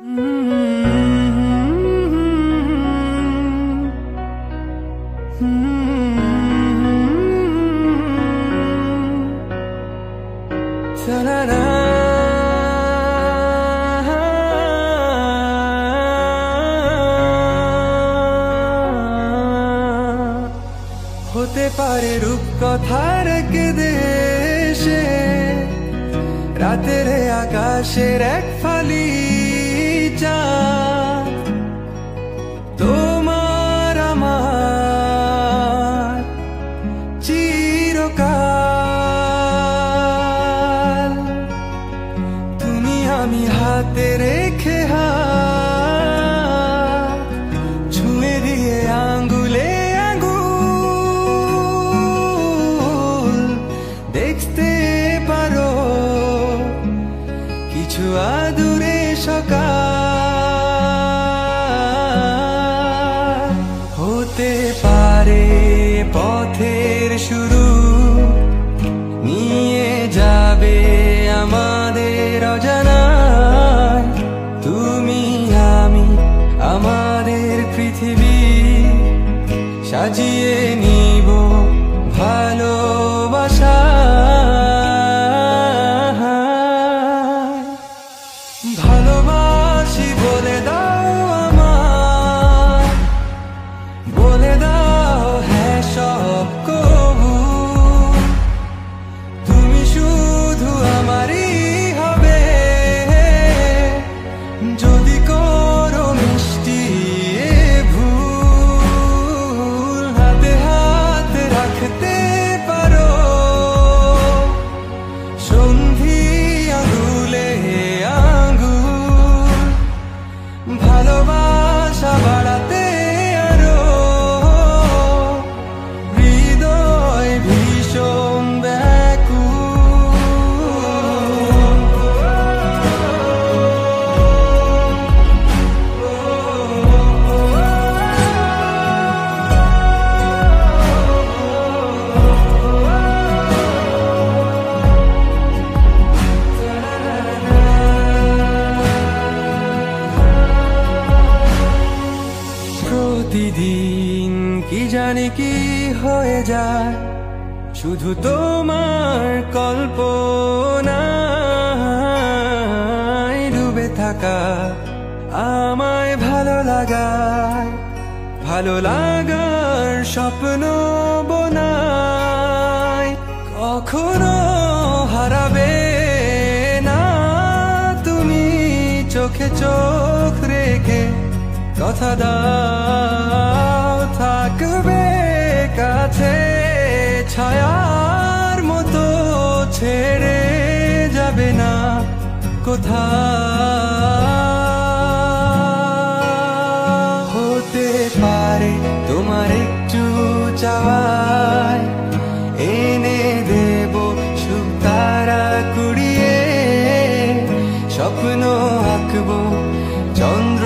হতে পারে রূপকথার এক দেশে রাতের আকাশের এক ফালি চাঁদ, তোমার আমার চিরকাল। তুমি আমি হাতে রেখে হাত ছুঁয়ে দিয়ে আঙ্গুলে আঙ্গুল দেখতে পারো কিছু আদুরে সকাল। হতে পারে পথের শুরু, নিয়ে যাবে আমাদের অজানায়। তুমি আমি আমাদের পৃথিবী সাজিয়ে নিব ভালোবাসা। ভালোবাসি বলে দাও আমায়, বলে দাও হ্যাঁ সব কবু। তুমি শুধু আমারই হবে যদি করো মিষ্টি এ ভুল। হাতে হাত রাখতে পারো সন্ধি আঙুলে আঙ্গুল। ভালোবাসা বাড়াতে আরো হৃদয় ভীষণ প্রতিদিন কি জানি কি হয়ে যায় শুধু তোমার কল্পনায় ডুবে থাকা আমায় ভালো লাগায়। ভালো লাগার স্বপ্ন বোনায় কখনো হারাবে না তুমি চোখে চোখ রেখে। কথা দাও থাকবে কাছে ছায়ার মতো, ছেড়ে যাবে না কোথাও। হতে পারে তোমার একটু চাওয়ায় এনে দেব সুখ তারা কুড়িয়ে। স্বপ্ন আঁকবো চন্দ্র